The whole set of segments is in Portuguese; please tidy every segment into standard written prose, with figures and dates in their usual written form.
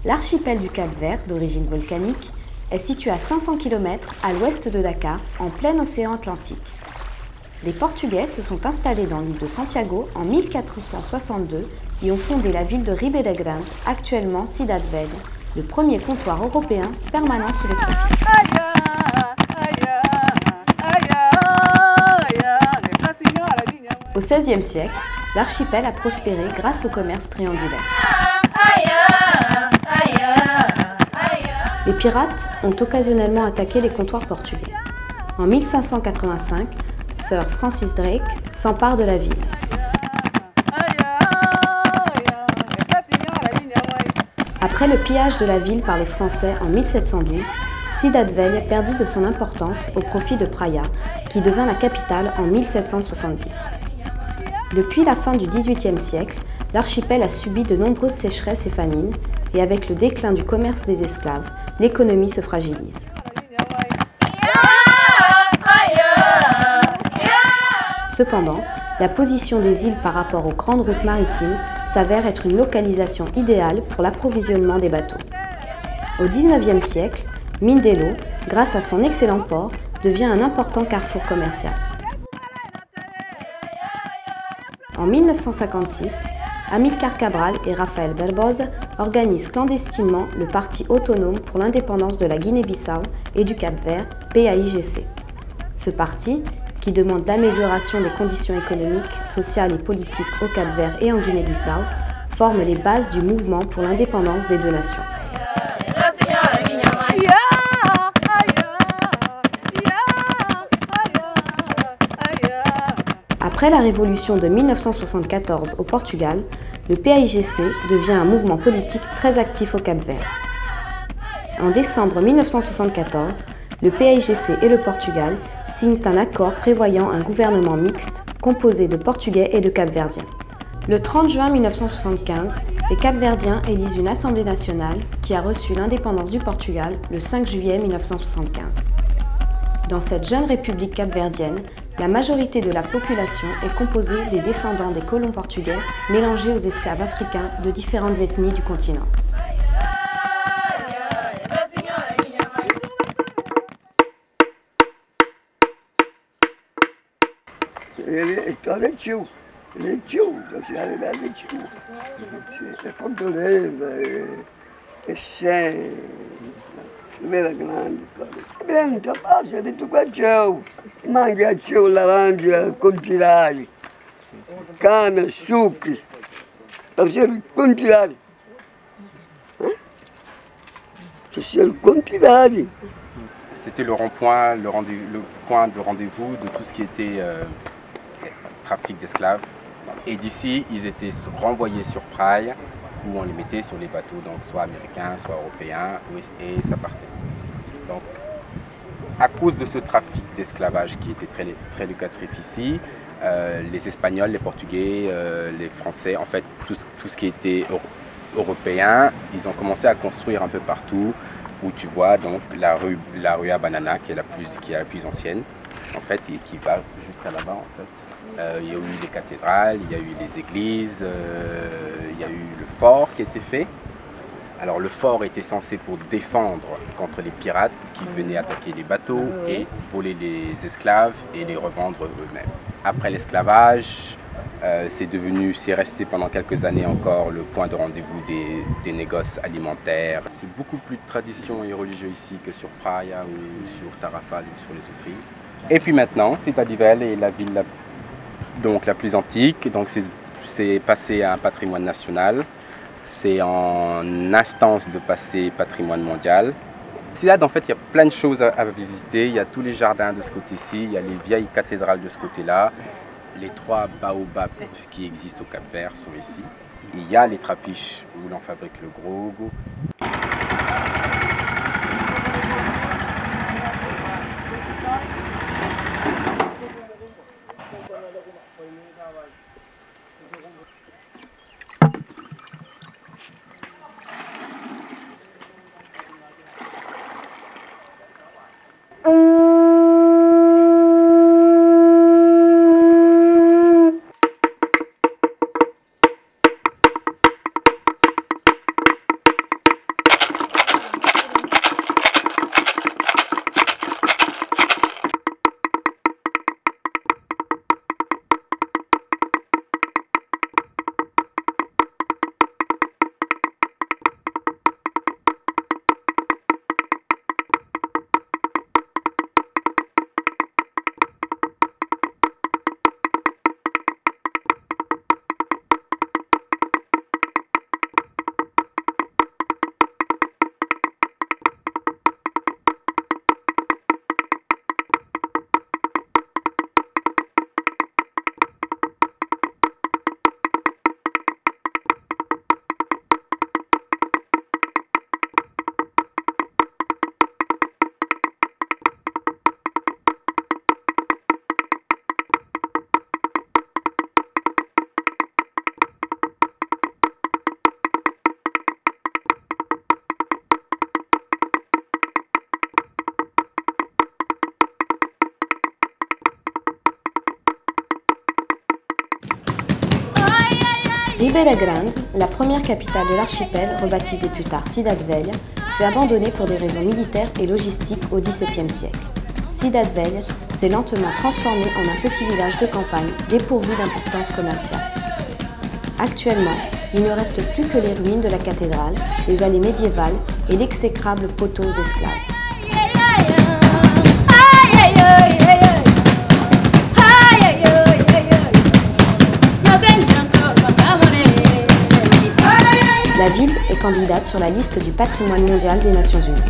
L'archipel du Cap-Vert, d'origine volcanique, est situé à 500 km à l'ouest de Dakar, en plein océan Atlantique. Les Portugais se sont installés dans l'île de Santiago en 1462 et ont fondé la ville de Ribeira Grande, actuellement Cidade Velha, le premier comptoir européen permanent sous les tropiques. Au XVIe siècle, l'archipel a prospéré grâce au commerce triangulaire. Les pirates ont occasionnellement attaqué les comptoirs portugais. En 1585, Sir Francis Drake s'empare de la ville. Après le pillage de la ville par les Français en 1712, Cidade Velha perdit de son importance au profit de Praia, qui devint la capitale en 1770. Depuis la fin du XVIIIe siècle, l'archipel a subi de nombreuses sécheresses et famines, et avec le déclin du commerce des esclaves, l'économie se fragilise. Cependant, la position des îles par rapport aux grandes routes maritimes s'avère être une localisation idéale pour l'approvisionnement des bateaux. Au XIXe siècle, Mindelo, grâce à son excellent port, devient un important carrefour commercial. En 1956, Amílcar Cabral et Rafael Barbosa organisent clandestinement le Parti autonome pour l'indépendance de la Guinée-Bissau et du Cap-Vert, PAIGC. Ce parti, qui demande l'amélioration des conditions économiques, sociales et politiques au Cap-Vert et en Guinée-Bissau, forme les bases du mouvement pour l'indépendance des deux nations. Après la révolution de 1974 au Portugal, le PAIGC devient un mouvement politique très actif au Cap-Vert. En décembre 1974, le PAIGC et le Portugal signent un accord prévoyant un gouvernement mixte composé de Portugais et de Cap-Verdiens. Le 30 juin 1975, les Cap-Verdiens élisent une Assemblée nationale qui a reçu l'indépendance du Portugal le 5 juillet 1975. Dans cette jeune république capverdienne, la majorité de la population est composée des descendants des colons portugais mélangés aux esclaves africains de différentes ethnies du continent. Ribeira Grande, grande, passa de tucachão, manguachão, laranja, contirari, cana, sucre, parceiro, contirari. Parceiro, contirari. C'était le rond-point, le point de rendez-vous de tout ce qui était trafic d'esclaves. Et d'ici, ils étaient renvoyés sur Praia, où on les mettait sur les bateaux, donc soit américains, soit européens, et ça partait. Donc, à cause de ce trafic d'esclavage qui était très, très lucratif ici, les Espagnols, les Portugais, les Français, en fait, tout ce qui était européen, ils ont commencé à construire un peu partout, où tu vois donc la rue à Banana, qui est la plus ancienne, en fait, et qui va jusqu'à là-bas, en fait. Il y a eu les cathédrales, il y a eu les églises, il y a eu le fort qui a été fait. Alors le fort était censé pour défendre contre les pirates qui venaient attaquer les bateaux et voler les esclaves et les revendre eux-mêmes. Après l'esclavage, c'est resté pendant quelques années encore le point de rendez-vous des négoces alimentaires. C'est beaucoup plus de tradition et religieux ici que sur Praia ou sur Tarrafal ou sur les autres îles. Et puis maintenant, Cidade Velha est la ville la plus antique, donc c'est passé à un patrimoine national. C'est en instance de passer patrimoine mondial. Cidade, en fait, il y a plein de choses à visiter. Il y a tous les jardins de ce côté-ci, il y a les vieilles cathédrales de ce côté-là. Les 3 baobabs qui existent au Cap-Vert sont ici. Et il y a les trapiches où l'on fabrique le grogo. Ribeira Grande, la première capitale de l'archipel, rebaptisée plus tard Cidade Velha, fut abandonnée pour des raisons militaires et logistiques au XVIIe siècle. Cidade Velha s'est lentement transformée en un petit village de campagne dépourvu d'importance commerciale. Actuellement, il ne reste plus que les ruines de la cathédrale, les allées médiévales et l'exécrable poteau aux esclaves. La ville est candidate sur la liste du patrimoine mondial des Nations Unies.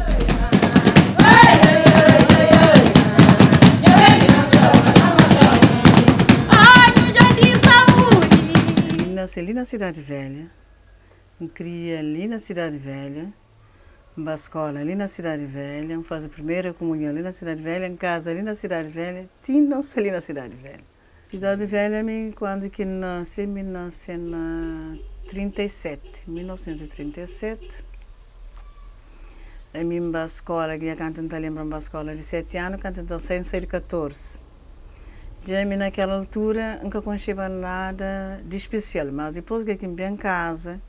Nasci ali na Cidade Velha, me criei ali na Cidade Velha, em escola ali na Cidade Velha, faço a primeira comunhão ali na Cidade Velha, em casa ali na Cidade Velha, tinha-se ali na Cidade Velha. Cidade Velha, quando que nasci, me nasci em 1937. A minha escola, que eu canto, lembro uma escola de 7 anos, canto sem ser 14. Já naquela altura nunca conheceva nada de especial, mas depois que aqui em casa,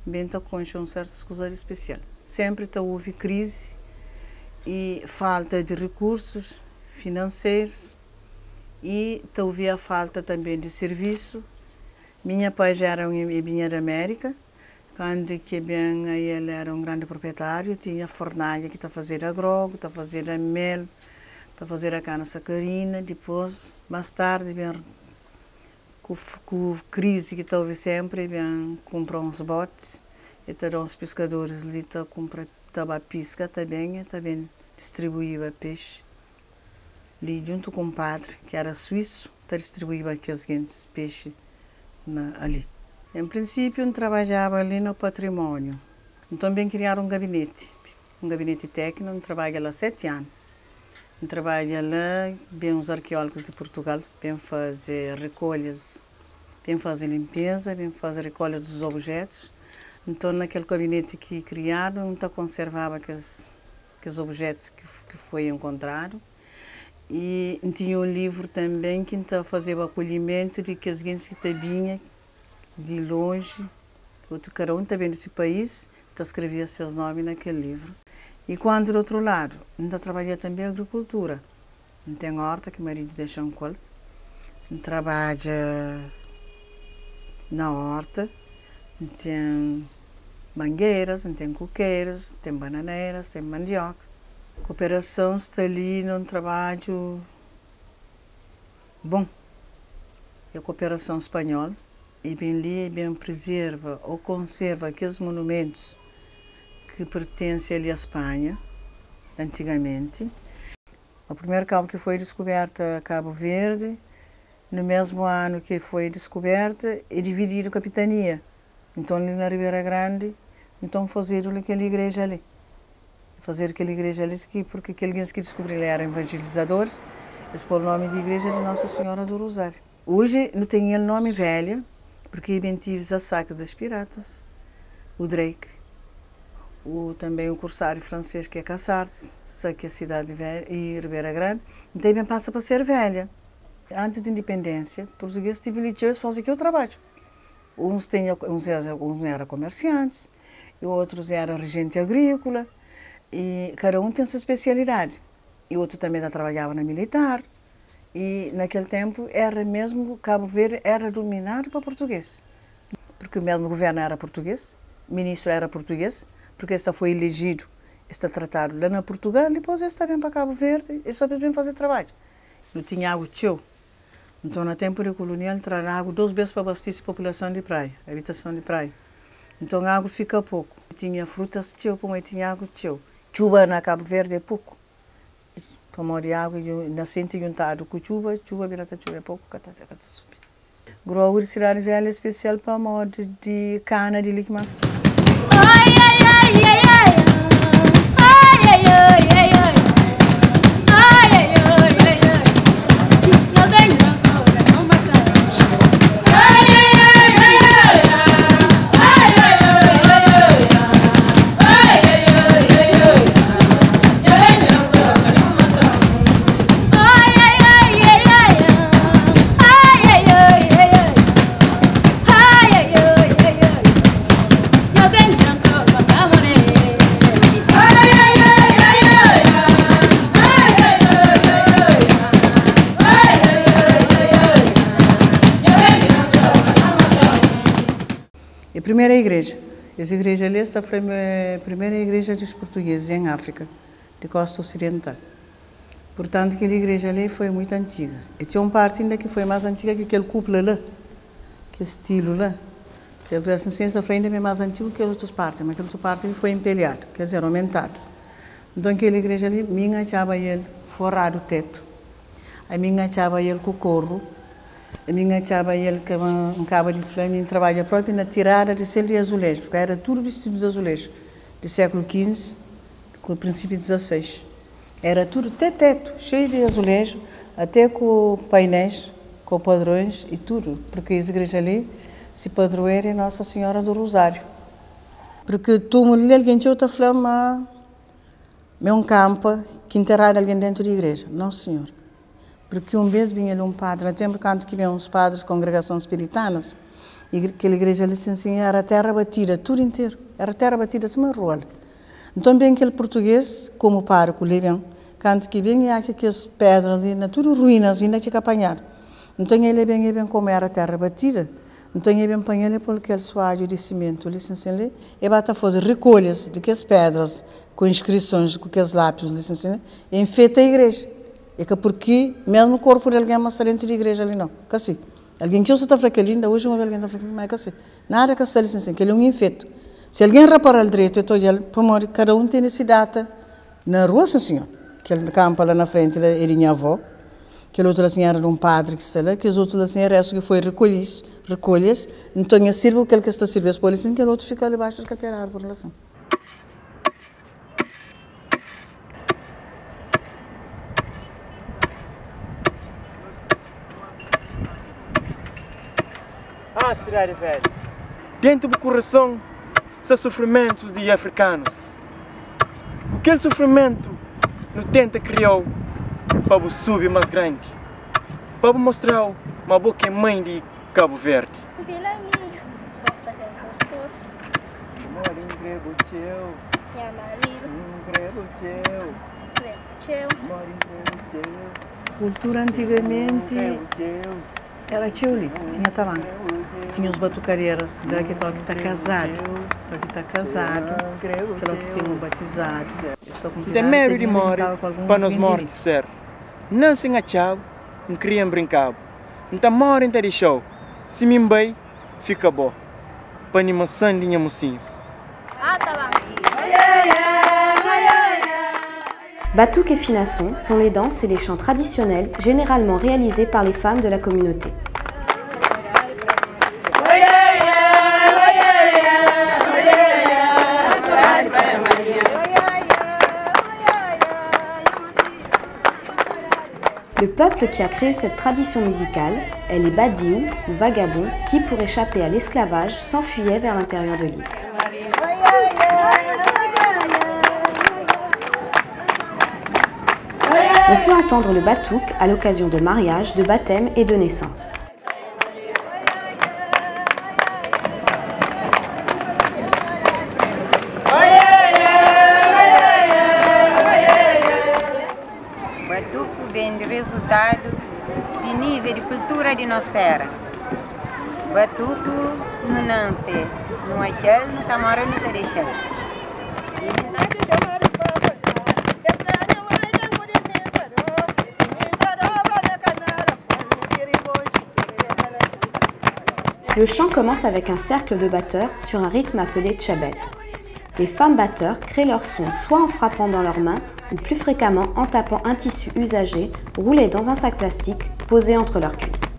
bem conheci certas coisas de especial. Sempre houve crise e falta de recursos financeiros e houve a falta também de serviço. Minha pai já era vinha da América, quando que bem ele era um grande proprietário, tinha fornalha que está a fazer agrogo, está a fazer a mel, a fazer a cana sacarina. Depois, mais tarde, com a crise que houve sempre, comprou uns botes e os pescadores ali estava a pesca também distribuía peixe. Ali, junto com o padre, que era suíço, distribuía aqueles peixes ali. Em princípio, eu trabalhava ali no patrimônio. Então, criaram um gabinete técnico, eu trabalhei lá 7 anos. Trabalha lá, bem os arqueólogos de Portugal, bem fazer recolhas, bem fazer limpeza, bem fazer recolhas dos objetos. Então, naquele gabinete que criaram, então conservava aqueles objetos que foi encontrado. E tinha um livro também que então fazia o acolhimento de que as gente que vinha de longe, cada um também desse país, então escrevia seus nomes naquele livro. E quando, do outro lado, ainda trabalhei também a agricultura. Tem horta que o marido deixa um colo. Trabalha na horta, tem mangueiras, tem coqueiros, tem bananeiras, tem mandioca. Cooperação está ali num trabalho bom. É a cooperação espanhola. E bem ali, bem preserva ou conserva aqueles monumentos que pertence ali à Espanha, antigamente. O primeiro cabo que foi descoberto é Cabo Verde, no mesmo ano que foi descoberta, é dividido a capitania. Então, ali na Ribeira Grande, então fizeram aquela igreja ali. Fazer aquela igreja ali, porque aqueles que descobriram eram evangelizadores, eles pôr o nome de Igreja de Nossa Senhora do Rosário. Hoje não tem o nome velha, porque bem tive a saca das piratas, o Drake, também o corsário francês que é Cassardes, que é a Cidade Velha e Ribeira Grande, então bem passa para ser velha. Antes da independência, portugueses privilegiados fazem aqui o trabalho. Uns eram comerciantes, e outros eram regente agrícola, e cada um tem sua especialidade. E outro também trabalhava na militar, e naquele tempo era mesmo, Cabo Verde era dominado para português. Porque o mesmo governo era português, o ministro era português, porque este foi elegido, está tratado lá na Portugal, depois este está bem para Cabo Verde e só bem fazer trabalho. Não tinha água tchau. Então, no tempo de colonial, trazer água 2 vezes para abastecer a população de praia, habitação de praia. Então, a água fica pouco. Tinha frutas tchau, mas tinha água tchau. Chuva na Cabo Verde é pouco. Para morrer água, nascente juntado com chuva virata chuva é pouco, cata subir. Grosso de Cidade Velha é especial para modo de cana de liquimação. primeira igreja. Essa igreja ali foi a primeira igreja dos portugueses em África, de costa ocidental. Portanto, aquela igreja ali foi muito antiga. E tinha uma parte ainda que foi mais antiga que aquele cúpula lá, aquele estilo lá. Aquela ciência foi ainda mais antigo que as outras partes, mas aquela outra parte foi empelhada, quer dizer, aumentada. Então, aquela igreja ali, minha achava ele forrado o teto. A minha achava ele com o corro. A minha achava ele que um cabo de flame trabalha próprio na tirada de celo de azulejo, porque era tudo vestido de azulejo, do século XV, com o princípio XVI. Era tudo até teto, cheio de azulejo, até com painéis, com padrões e tudo, porque essa igreja ali se padroeira é Nossa Senhora do Rosário. Porque tu, mulher, alguém tinha outra flama, é um campo que enterrar alguém dentro da igreja. Não, senhor. Porque um vez vinha um padre, no tempo quando que vinham os padres de congregações espiritanas, e aquela igreja ali se ensina, era terra batida, tudo inteiro, era terra batida, assim uma rola. Então, bem aquele português, como pároco, ali bem, quando que vem e acha que as pedras ali, tudo ruínas, ainda tinha que apanhar. Então, ele bem como era terra batida, então ele bem apanhar por aquele suádio de cimento, ali, assim, e bata fazer recolhas de aquelas pedras, com inscrições, com aqueles lápis, assim, e enfeita a igreja. É que porque, mesmo o corpo de alguém mais dentro da igreja ali, não. Que assim. Alguém tinha está fraquelinda, hoje alguém está fraquelinda, mas é que assim. Nada que está ali, assim, que ele é um enfeito. Se alguém reparar o direito, cada um tem essa data na rua, sim, senhor. Aquele campo lá na frente, ele é minha avó. Aquele outro assim era de um padre que está lá, que os outros assim era que foi recolhidos. Então, eu sirvo aquele que está servindo para eles, aquele outro fica ali embaixo daquela árvore lá, assim. Ah, cidade velha, dentro do coração são sofrimentos de africanos. Aquele sofrimento não tenta criar para subir mais grande, para mostrar uma boca mãe de Cabo Verde. Cultura antigamente era tchuli, tinha tamanho. Tinha os batucareiros, que está casado, que tem um batizado. Tem medo de morrer para nós morrer ser. Não se achava, não queriam brincar. Não morre em show. Se me bem, fica bom. Para animação de mocinhos. Batouk et Finasson sont les danses et les chants traditionnels généralement réalisés par les femmes de la communauté. Le peuple qui a créé cette tradition musicale est les Badiou ou vagabonds qui, pour échapper à l'esclavage, s'enfuyaient vers l'intérieur de l'île. On peut entendre le batouk à l'occasion de mariages, de baptêmes et de naissances. O batuque vem de resultado de nível de cultura de nossa terra. O batuque não nasce no aquele, não está morando no tereixão. Le chant commence avec un cercle de batteurs sur un rythme appelé tchabet. Les femmes batteurs créent leur son soit en frappant dans leurs mains ou plus fréquemment en tapant un tissu usagé roulé dans un sac plastique posé entre leurs cuisses.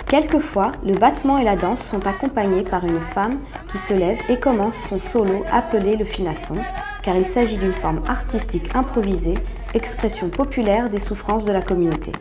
Quelquefois, le battement et la danse sont accompagnés par une femme qui se lève et commence son solo appelé le finasson, car il s'agit d'une forme artistique improvisée, expression populaire des souffrances de la communauté.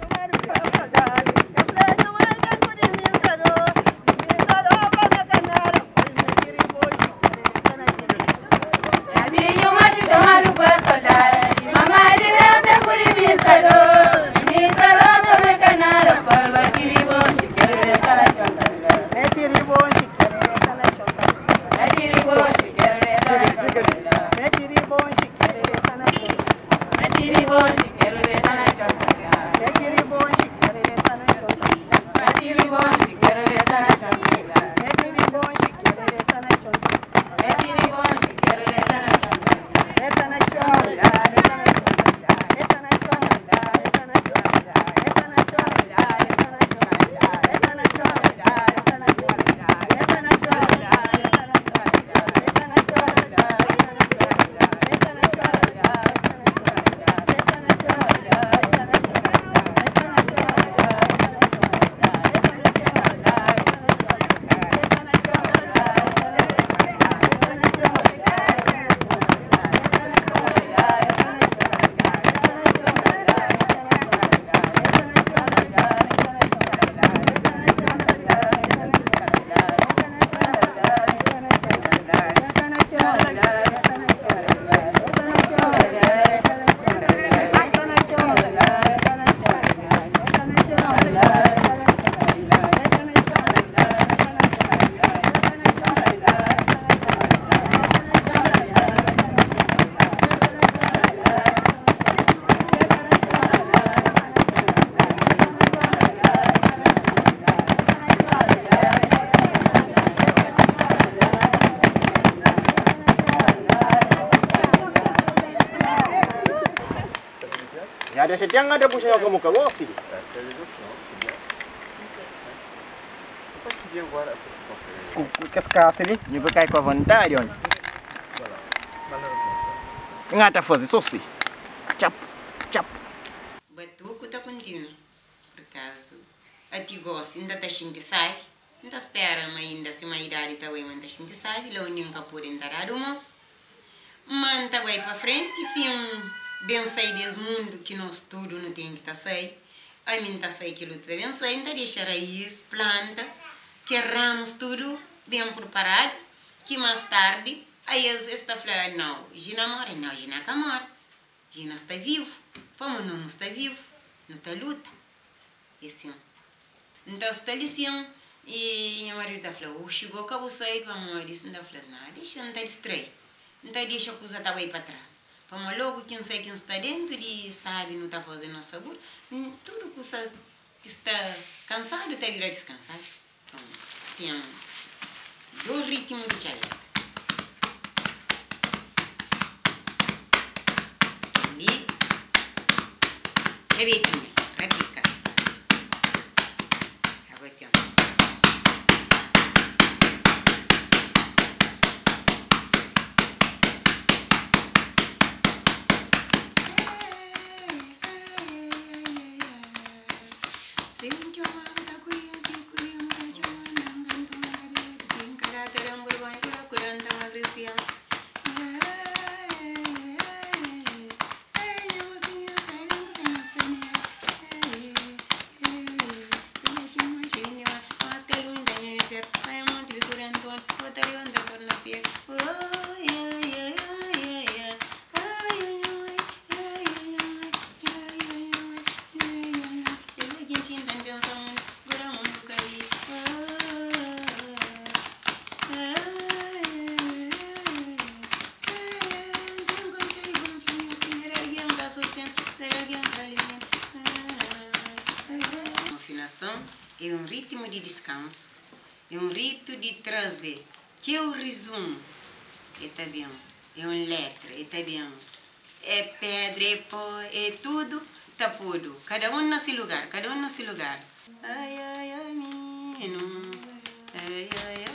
Ada setiap ada puxando como que você. Que as caças ali, não vai cair com a vontade, olha. Ngata fazer só assim. Chap, chap. Batuco tá contínuo. Por acaso, a ti gosta, ainda tá xinte sai. Ainda espera, mas ainda se uma idade tá bem, mas tá xinte sai. Lá onde nunca pode entrar uma. Mas tá bem para frente, se bem sair desse mundo que nós tudo não tem que tá sair. A mim tá sair aquilo que tá bem sair, então deixa raiz, planta, que ramos tudo bem preparado, que mais tarde, aí eles estão falando, não, Gina mora, não, Gina cá mora. Gina está vivo, como não está vivo, não está luta. E assim, então está assim, e minha marido está falando, chegou, acabou de sair para morrer, isso não está falando nada, deixa, não está distraído. Então deixa a coisa estar aí para trás. Para logo quem sai quem está dentro e sabe não está fazendo sabor, tudo que você está cansado está virado descansado. Então, tem dois ritmos de caleta. Ali, rebetinha, repita. Agora tem. É um ritmo de descanso, é um rito de trazer, que é o resumo, está bem, é uma letra, está bem, é pedra, é pó, é tudo, está tudo, cada um nesse lugar, cada um nesse lugar. Ai, ai, ai, menino, ai, ai, ai.